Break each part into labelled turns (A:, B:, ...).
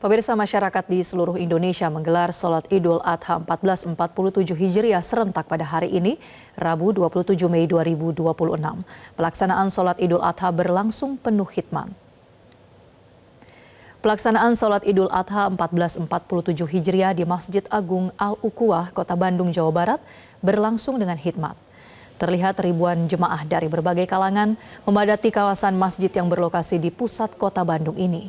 A: Pemirsa, masyarakat di seluruh Indonesia menggelar sholat Idul Adha 1447 Hijriah serentak pada hari ini, Rabu 27 Mei 2026. Pelaksanaan sholat Idul Adha berlangsung penuh khidmat. Pelaksanaan sholat Idul Adha 1447 Hijriah di Masjid Agung Al-Uquwah, Kota Bandung, Jawa Barat berlangsung dengan khidmat. Terlihat ribuan jemaah dari berbagai kalangan memadati kawasan masjid yang berlokasi di pusat Kota Bandung ini.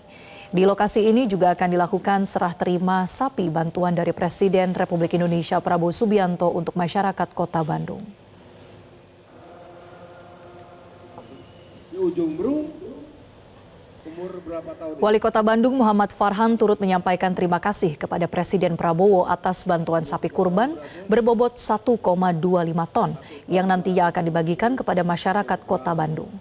A: Di lokasi ini juga akan dilakukan serah terima sapi bantuan dari Presiden Republik Indonesia Prabowo Subianto untuk masyarakat Kota Bandung.
B: Di ujung Brung, umur berapa tahun?
A: Wali Kota Bandung Muhammad Farhan turut menyampaikan terima kasih kepada Presiden Prabowo atas bantuan sapi kurban berbobot 1,25 ton yang nantinya akan dibagikan kepada masyarakat Kota Bandung.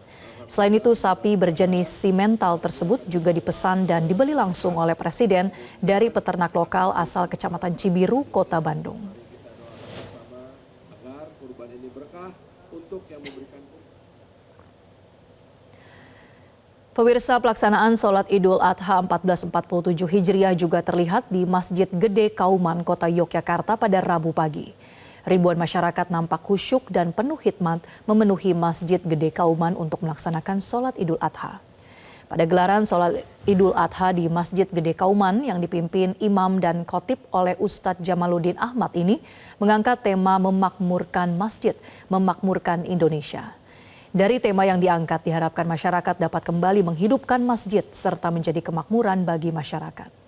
A: Selain itu, sapi berjenis simental tersebut juga dipesan dan dibeli langsung oleh Presiden dari peternak lokal asal Kecamatan Cibiru, Kota Bandung.
B: Agar kurban ini berkah untuk yang memberikan.
A: Pemirsa, pelaksanaan sholat Idul Adha 1447 Hijriah juga terlihat di Masjid Gede Kauman, Kota Yogyakarta pada Rabu pagi. Ribuan masyarakat nampak khusyuk dan penuh khidmat memenuhi Masjid Gede Kauman untuk melaksanakan sholat Idul Adha. Pada gelaran sholat Idul Adha di Masjid Gede Kauman yang dipimpin imam dan khotib oleh Ustadz Jamaluddin Ahmad ini mengangkat tema memakmurkan masjid, memakmurkan Indonesia. Dari tema yang diangkat diharapkan masyarakat dapat kembali menghidupkan masjid serta menjadi kemakmuran bagi masyarakat.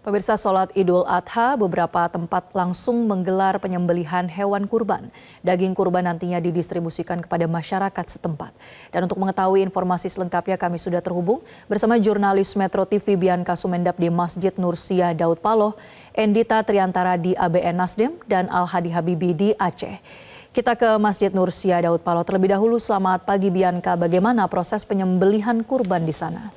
A: Pemirsa, sholat Idul Adha beberapa tempat langsung menggelar penyembelihan hewan kurban. Daging kurban nantinya didistribusikan kepada masyarakat setempat. Dan untuk mengetahui informasi selengkapnya kami sudah terhubung bersama jurnalis Metro TV Bianca Sumendap di Masjid Nursia Daud Paloh, Endita Triantara di ABN Nasdem, dan Al Hadi Habibi di Aceh. Kita ke Masjid Nursia Daud Paloh terlebih dahulu. Selamat pagi Bianca, bagaimana proses penyembelihan kurban di sana?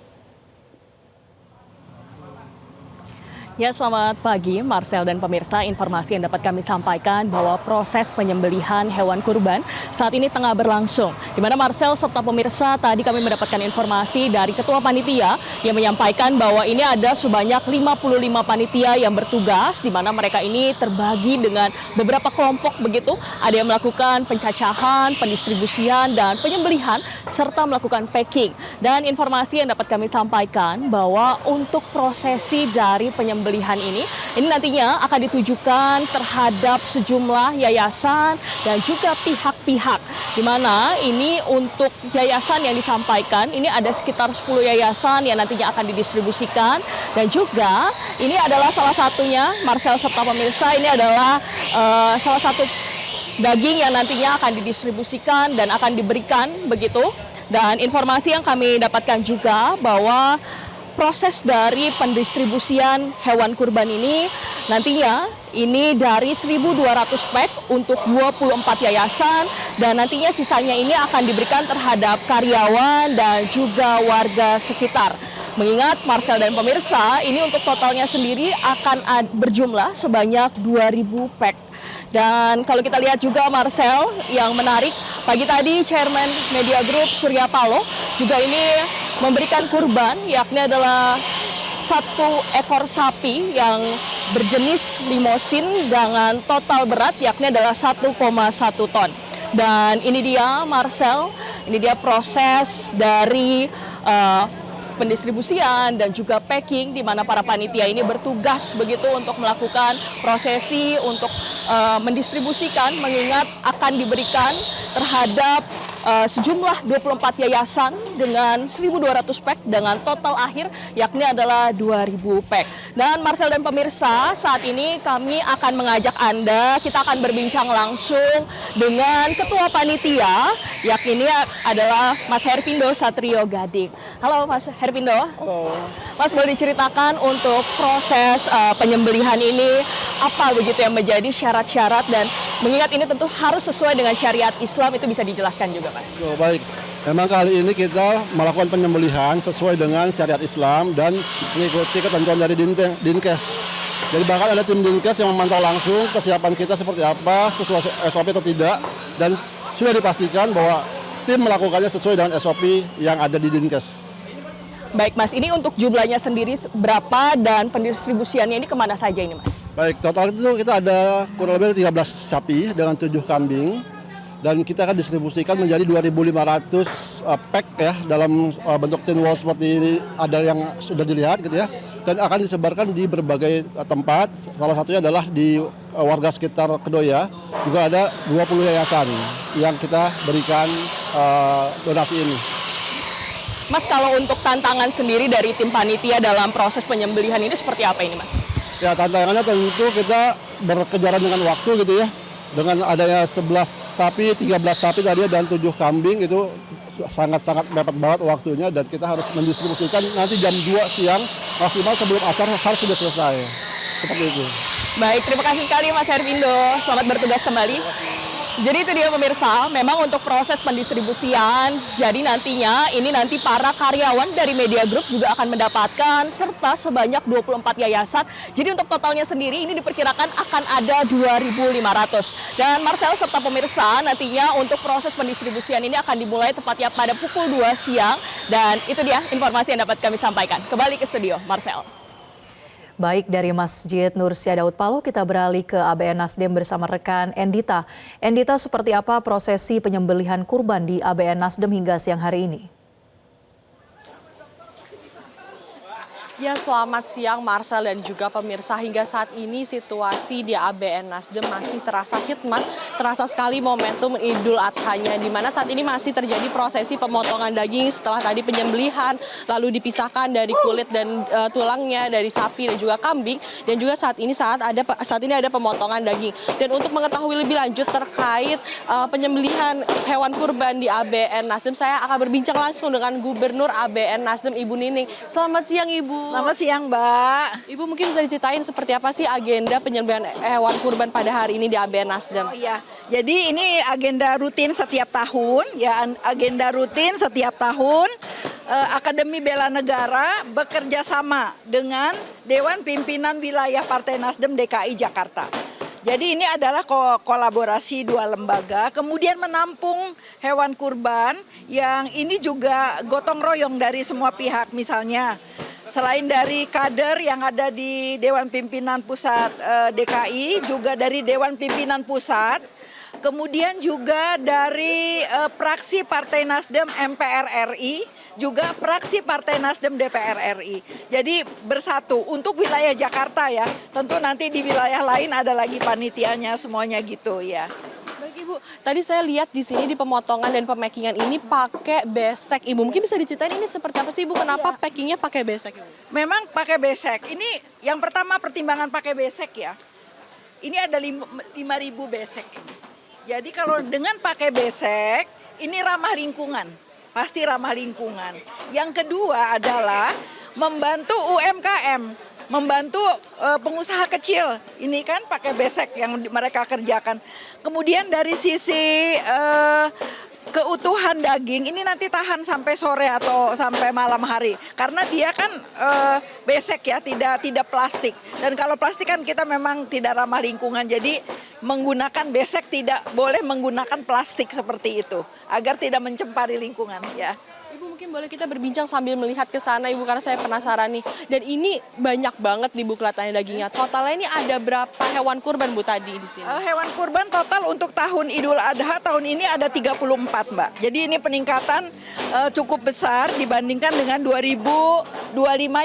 C: Ya, selamat pagi Marcel dan pemirsa. Informasi yang dapat kami sampaikan bahwa proses penyembelihan hewan kurban saat ini tengah berlangsung. Di mana Marcel serta pemirsa, tadi kami mendapatkan informasi dari Ketua Panitia yang menyampaikan bahwa ini ada sebanyak 55 panitia yang bertugas, di mana mereka ini terbagi dengan beberapa kelompok begitu. Ada yang melakukan pencacahan, pendistribusian, dan penyembelihan, serta melakukan packing. Dan informasi yang dapat kami sampaikan bahwa untuk prosesi dari penyembelihan ini nantinya akan ditujukan terhadap sejumlah yayasan dan juga pihak-pihak, di mana ini untuk yayasan yang disampaikan ini ada sekitar 10 yayasan yang nantinya akan didistribusikan, dan juga ini adalah salah satunya Marcel serta pemirsa, ini adalah salah satu daging yang nantinya akan didistribusikan dan akan diberikan begitu. Dan informasi yang kami dapatkan juga bahwa proses dari pendistribusian hewan kurban ini nantinya ini dari 1.200 pack untuk 24 yayasan, dan nantinya sisanya ini akan diberikan terhadap karyawan dan juga warga sekitar. Mengingat Marcel dan pemirsa, ini untuk totalnya sendiri akan berjumlah sebanyak 2.000 pack. Dan kalau kita lihat juga Marcel, yang menarik, pagi tadi Chairman Media Group Surya Paloh juga ini memberikan kurban, yakni adalah 1 ekor sapi yang berjenis limosin dengan total berat yakni adalah 1,1 ton. Dan ini dia Marcel, ini dia proses dari pendistribusian dan juga packing, di mana para panitia ini bertugas begitu untuk melakukan prosesi untuk mendistribusikan, mengingat akan diberikan terhadap sejumlah 24 yayasan dengan 1.200 pack dengan total akhir yakni adalah 2.000 pack. Dan Marcel dan pemirsa, saat ini kami akan mengajak Anda, kita akan berbincang langsung dengan Ketua Panitia, yakni ini adalah Mas Hervindo Satrio Gading. Halo Mas Hervindo.
B: Halo.
C: Mas, boleh diceritakan untuk proses penyembelihan ini apa begitu yang menjadi syarat-syarat, dan mengingat ini tentu harus sesuai dengan syariat Islam, itu bisa dijelaskan juga Mas.
B: So, baik. Memang kali ini kita melakukan penyembelihan sesuai dengan syariat Islam dan mengikuti ketentuan dari Dinkes. Jadi bahkan ada tim Dinkes yang memantau langsung kesiapan kita seperti apa, sesuai SOP atau tidak, dan sudah dipastikan bahwa tim melakukannya sesuai dengan SOP yang ada di Dinkes.
C: Baik Mas, ini untuk jumlahnya sendiri berapa dan pendistribusiannya ini kemana saja ini Mas?
B: Baik, total itu kita ada kurang lebih 13 sapi dengan 7 kambing. Dan kita akan distribusikan menjadi 2.500 pack ya dalam bentuk tin wall seperti ini, ada yang sudah dilihat gitu ya, dan akan disebarkan di berbagai tempat. Salah satunya adalah di warga sekitar Kedoya, juga ada 20 yayasan yang kita berikan donasi ini.
C: Mas, kalau untuk tantangan sendiri dari tim panitia dalam proses penyembelihan ini seperti apa ini Mas?
B: Ya, tantangannya tentu kita berkejaran dengan waktu gitu ya. Dengan adanya 11 sapi, 13 sapi tadi dan 7 kambing itu sangat-sangat mepet banget waktunya, dan kita harus mendistribusikan nanti jam 2 siang maksimal sebelum asar harus sudah selesai. Seperti itu.
C: Baik, terima kasih sekali Mas Hervindo. Selamat bertugas kembali. Jadi itu dia pemirsa, memang untuk proses pendistribusian, jadi nantinya ini nanti para karyawan dari Media Group juga akan mendapatkan serta sebanyak 24 yayasan. Jadi untuk totalnya sendiri ini diperkirakan akan ada 2.500. Dan Marcel serta pemirsa nantinya untuk proses pendistribusian ini akan dimulai tepatnya pada pukul 2 siang. Dan itu dia informasi yang dapat kami sampaikan. Kembali ke studio, Marcel.
A: Baik, dari Masjid Nur Syadaud Palo kita beralih ke ABN Nasdem bersama rekan Endita. Endita, seperti apa prosesi penyembelihan kurban di ABN Nasdem hingga siang hari ini?
D: Ya, selamat siang Marcel dan juga pemirsa. Hingga saat ini situasi di ABN Nasdem masih terasa khidmat, terasa sekali momentum Idul Adha-nya, di mana saat ini masih terjadi prosesi pemotongan daging setelah tadi penyembelihan, lalu dipisahkan dari kulit dan tulangnya dari sapi dan juga kambing, dan juga saat ini ada pemotongan daging. Dan untuk mengetahui lebih lanjut terkait penyembelihan hewan kurban di ABN Nasdem, saya akan berbincang langsung dengan Gubernur ABN Nasdem, Ibu Nining. Selamat siang Ibu.
E: Selamat siang, Mbak.
D: Ibu, mungkin bisa diceritain seperti apa sih agenda penyembelihan hewan kurban pada hari ini di ABN Nasdem?
E: Oh iya, jadi ini agenda rutin setiap tahun, ya, agenda rutin setiap tahun. Akademi Bela Negara bekerja sama dengan Dewan Pimpinan Wilayah Partai Nasdem DKI Jakarta. Jadi ini adalah kolaborasi dua lembaga, kemudian menampung hewan kurban yang ini juga gotong royong dari semua pihak. Misalnya selain dari kader yang ada di Dewan Pimpinan Pusat DKI, juga dari Dewan Pimpinan Pusat, kemudian juga dari praksi Partai Nasdem MPR RI, juga praksi Partai Nasdem DPR RI. Jadi bersatu untuk wilayah Jakarta ya, tentu nanti di wilayah lain ada lagi panitianya semuanya gitu ya.
D: Baik Ibu, tadi saya lihat di sini di pemotongan dan pemakingan ini pakai besek. Ibu mungkin bisa diceritain ini seperti apa sih Ibu? Kenapa packingnya pakai besek?
E: Memang pakai besek. Ini yang pertama pertimbangan pakai besek ya. Ini ada 5.000 besek ini. Jadi kalau dengan pakai besek, ini ramah lingkungan. Pasti ramah lingkungan. Yang kedua adalah membantu UMKM. Membantu pengusaha kecil, ini kan pakai besek yang mereka kerjakan. Kemudian dari sisi keutuhan daging, ini nanti tahan sampai sore atau sampai malam hari. Karena dia kan besek ya, tidak plastik. Dan kalau plastik kan kita memang tidak ramah lingkungan, jadi menggunakan besek, tidak boleh menggunakan plastik seperti itu. Agar tidak mencemari lingkungan ya.
D: Mungkin boleh kita berbincang sambil melihat ke sana Ibu, karena saya penasaran nih. Dan ini banyak banget nih Bu kelihatannya dagingnya. Totalnya ini ada berapa hewan kurban Bu tadi di sini?
E: Hewan kurban total untuk tahun Idul Adha tahun ini ada 34 Mbak. Jadi ini peningkatan cukup besar dibandingkan dengan 2025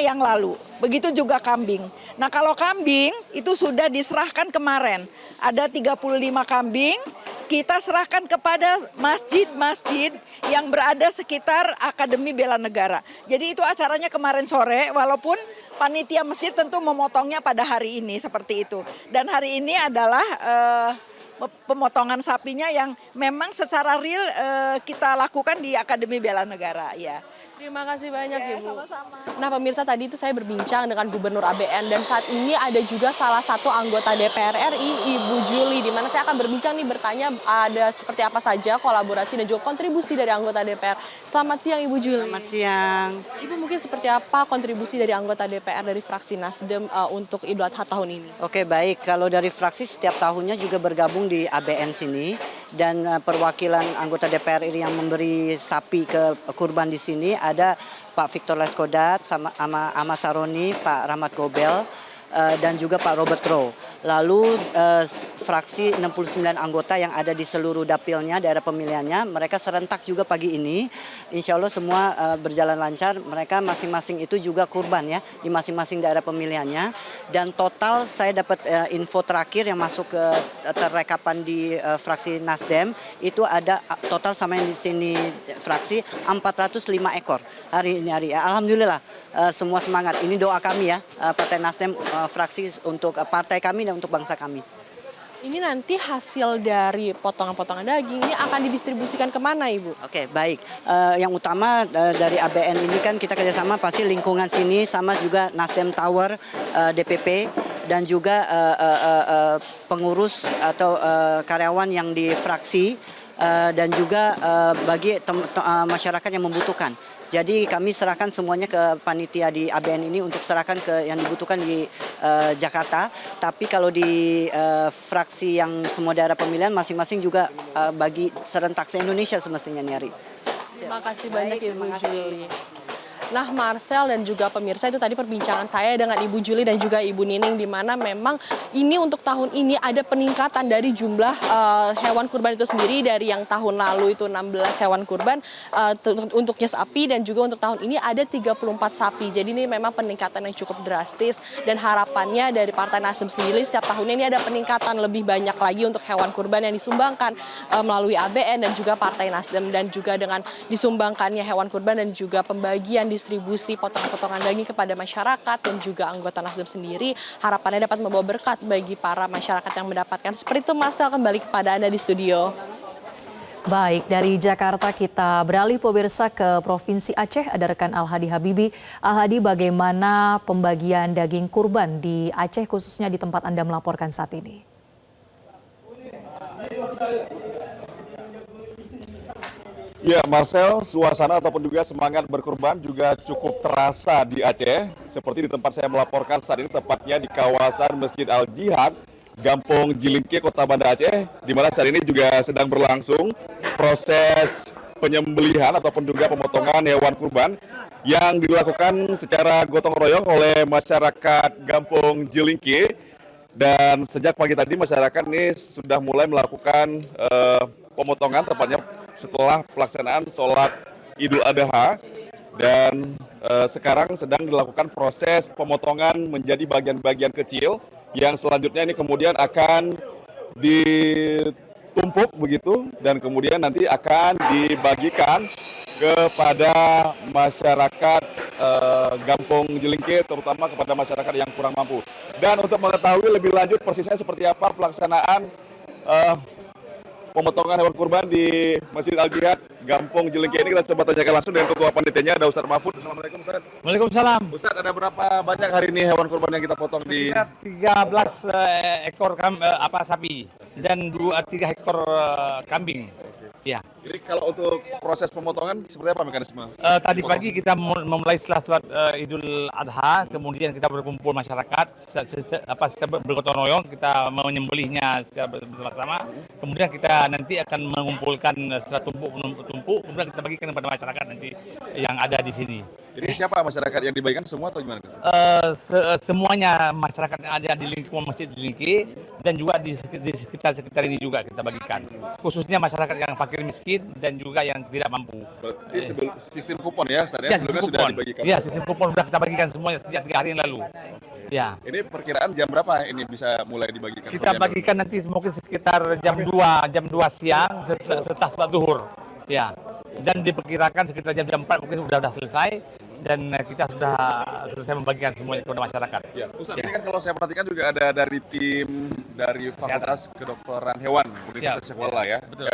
E: yang lalu. Begitu juga kambing. Nah kalau kambing itu sudah diserahkan kemarin. Ada 35 kambing. Kita serahkan kepada masjid-masjid yang berada sekitar Akademi Bela Negara. Jadi itu acaranya kemarin sore, walaupun panitia masjid tentu memotongnya pada hari ini seperti itu. Dan hari ini adalah pemotongan sapinya yang memang secara real kita lakukan di Akademi Bela Negara ya.
D: Terima kasih banyak Ibu.
E: Sama-sama.
D: Nah pemirsa, tadi itu saya berbincang dengan Gubernur ABN dan saat ini ada juga salah satu anggota DPR RI, Ibu Juli, di mana saya saya akan berbincang nih, bertanya ada seperti apa saja kolaborasi dan juga kontribusi dari anggota DPR. Selamat siang Ibu Juli.
F: Selamat siang.
D: Ibu, mungkin seperti apa kontribusi dari anggota DPR dari fraksi Nasdem untuk Idul Adha tahun ini?
F: Oke, baik. Kalau dari fraksi setiap tahunnya juga bergabung di ABN sini, dan perwakilan anggota DPR ini yang memberi sapi ke kurban di sini ada Pak Victor Leskodat, sama Ahmad Saroni, Pak Rahmat Gobel, dan juga Pak Robert Rowe. Lalu fraksi 69 anggota yang ada di seluruh dapilnya, daerah pemilihannya, mereka serentak juga pagi ini. Insya Allah semua berjalan lancar. Mereka masing-masing itu juga kurban ya di masing-masing daerah pemilihannya. Dan total saya dapat info terakhir yang masuk ke terrekapan di fraksi Nasdem itu ada total sama yang di sini fraksi 405 ekor hari ini. Alhamdulillah semua semangat. Ini doa kami ya Partai Nasdem, fraksi untuk partai kami dan untuk bangsa kami.
D: Ini nanti hasil dari potongan-potongan daging ini akan didistribusikan kemana, Ibu?
F: Oke, baik. Yang utama dari ABN ini kan kita kerjasama pasti lingkungan sini sama juga Nasdem Tower, DPP, dan juga pengurus atau karyawan yang di fraksi, dan juga bagi masyarakat yang membutuhkan. Jadi kami serahkan semuanya ke panitia di ABN ini untuk serahkan ke yang dibutuhkan di Jakarta. Tapi kalau di fraksi yang semua daerah pemilihan masing-masing juga bagi serentak se-Indonesia semestinya nih Ari.
D: Terima kasih banyak Ibu Juli. Nah, Marcel dan juga pemirsa, itu tadi perbincangan saya dengan Ibu Juli dan juga Ibu Nining, di mana memang ini untuk tahun ini ada peningkatan dari jumlah hewan kurban itu sendiri. Dari yang tahun lalu itu 16 hewan kurban untuknya sapi, dan juga untuk tahun ini ada 34 sapi. Jadi ini memang peningkatan yang cukup drastis, dan harapannya dari Partai Nasdem sendiri setiap tahunnya ini ada peningkatan lebih banyak lagi untuk hewan kurban yang disumbangkan melalui ABN dan juga Partai Nasdem, dan juga dengan disumbangkannya hewan kurban dan juga pembagian distribusi potongan-potongan daging kepada masyarakat dan juga anggota Nasdem sendiri, harapannya dapat membawa berkat bagi para masyarakat yang mendapatkan. Seperti itu, Marcel, kembali kepada Anda di studio.
A: Baik, dari Jakarta kita beralih pemirsa ke Provinsi Aceh. Ada rekan Al-Hadi Habibi. Al-Hadi, bagaimana pembagian daging kurban di Aceh, khususnya di tempat Anda melaporkan saat ini?
G: Ya, Marcel, suasana ataupun juga semangat berkurban juga cukup terasa di Aceh. Seperti di tempat saya melaporkan saat ini, tepatnya di kawasan Masjid Al-Jihad, Gampong Jilingke, Kota Banda Aceh, di mana saat ini juga sedang berlangsung proses penyembelihan ataupun juga pemotongan hewan kurban yang dilakukan secara gotong royong oleh masyarakat Gampong Jilingke. Dan sejak pagi tadi masyarakat ini sudah mulai melakukan pemotongan, tepatnya setelah pelaksanaan sholat Idul Adha, dan sekarang sedang dilakukan proses pemotongan menjadi bagian-bagian kecil yang selanjutnya ini kemudian akan ditumpuk begitu, dan kemudian nanti akan dibagikan kepada masyarakat Gampong Jilingke, terutama kepada masyarakat yang kurang mampu. Dan untuk mengetahui lebih lanjut persisnya seperti apa pelaksanaan pemotongan hewan kurban di Masjid Al-Jihad, Gampong Jilingke ini, kita coba tanyakan langsung dengan Ketua Panitianya, ada Ustadz Mahfud. Assalamualaikum Ustadz.
H: Waalaikumsalam.
G: Ustadz, ada berapa banyak hari ini hewan kurban yang kita potong di...
H: 13 ekor sapi dan 3 ekor kambing. Ya.
G: Jadi kalau untuk proses pemotongan seperti apa mekanisme?
H: Tadi pagi kita memulai setelah sholat Idul Adha, kemudian kita berkumpul masyarakat, secara bergotong royong, kita menyembelihnya secara bersama-sama. Kemudian kita nanti akan mengumpulkan secara tumpuk, kemudian kita bagikan kepada masyarakat nanti yang ada di sini.
G: Jadi siapa masyarakat yang dibagikan, semua atau gimana?
H: Semuanya masyarakat yang ada di lingkungan Masjid Jilingke dan juga di sekitar ini juga kita bagikan. Khususnya masyarakat yang fakir miskin dan juga yang tidak mampu.
G: Berarti sistem kupon ya,
H: ya, sistem
G: sudah
H: kupon.
G: dibagikan.
H: Ya, sistem kupon sudah kita bagikan semuanya sejak 3 hari yang lalu. Ya.
G: Ini perkiraan jam berapa ini bisa mulai dibagikan?
H: Kita bagikan nanti mungkin sekitar jam 2 siang setelah sholat zuhur. Ya. Dan diperkirakan sekitar jam 4 mungkin sudah selesai, dan kita sudah selesai membagikan semuanya kepada masyarakat.
G: Ya, Ustaz, ini kan kalau saya perhatikan juga ada dari tim dari Fakultas Kedokteran Hewan Universitas Sekolah ya.
H: Betul.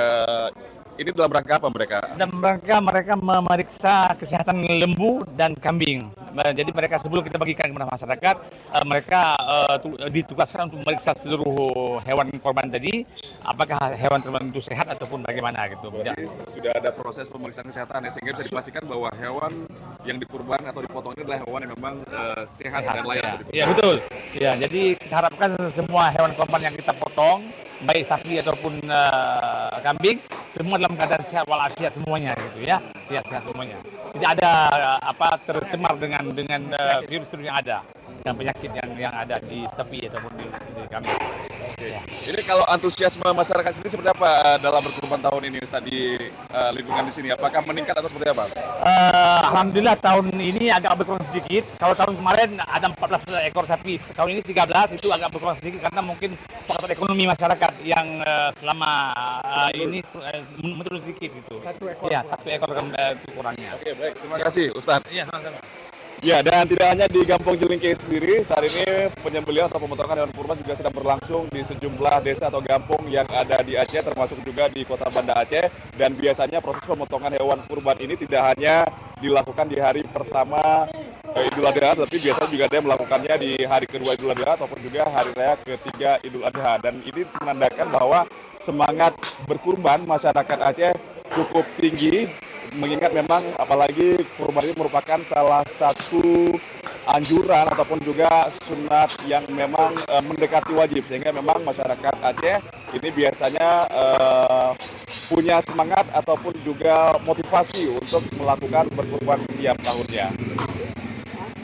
G: Ini dalam rangka apa mereka?
H: Dan mereka memeriksa kesehatan lembu dan kambing. Jadi mereka sebelum kita bagikan kepada masyarakat, mereka ditugaskan untuk memeriksa seluruh hewan korban tadi, apakah hewan korban itu sehat ataupun bagaimana gitu.
G: Jadi sudah ada proses pemeriksaan kesehatan ya, sehingga bisa dipastikan bahwa hewan yang dikurban atau dipotong ini adalah hewan yang memang sehat dan layak.
H: Ya betul. Ya, jadi kita harapkan semua hewan korban yang kita potong, baik sapi ataupun kambing, semua dalam keadaan sehat walafiat semuanya gitu ya, sehat-sehat semuanya. Tidak ada tercemar dengan virus-virus yang ada dan penyakit yang ada di sapi ataupun di kambing.
G: Ya. Ini kalau antusiasme masyarakat sendiri seperti apa dalam berkurban tahun ini Ustaz di lingkungan di sini? Apakah meningkat atau seperti apa?
H: Alhamdulillah tahun ini agak berkurang sedikit. Kalau tahun kemarin ada 14 ekor sapi, tahun ini 13, itu agak berkurang sedikit karena mungkin faktor ekonomi masyarakat yang selama ini menurun sedikit gitu. Ya, 1 ekor kurangnya.
G: Oke, baik. Terima kasih Ustaz.
H: Iya, sama-sama.
G: Ya, dan tidak hanya di Kampung Jelingke sendiri, saat ini penyembelihan atau pemotongan hewan kurban juga sedang berlangsung di sejumlah desa atau kampung yang ada di Aceh, termasuk juga di Kota Banda Aceh. Dan biasanya proses pemotongan hewan kurban ini tidak hanya dilakukan di hari pertama Idul Adha, tapi biasanya juga ada yang melakukannya di hari kedua Idul Adha ataupun juga hari raya ketiga Idul Adha. Dan ini menandakan bahwa semangat berkurban masyarakat Aceh cukup tinggi, mengingat memang apalagi kurban ini merupakan salah satu anjuran ataupun juga sunat yang memang mendekati wajib, sehingga memang masyarakat Aceh ini biasanya punya semangat ataupun juga motivasi untuk melakukan berkurban setiap tahunnya.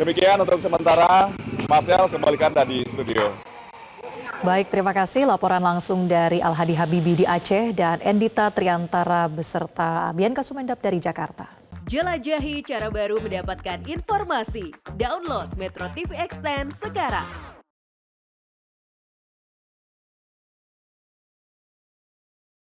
G: Demikian untuk sementara, Marcel kembalikan dari studio.
A: Baik, terima kasih laporan langsung dari Al-Hadi Habibi di Aceh dan Endita Triantara beserta Bianca Sumendap dari Jakarta.
I: Jelajahi cara baru mendapatkan informasi. Download Metro TV Extend sekarang.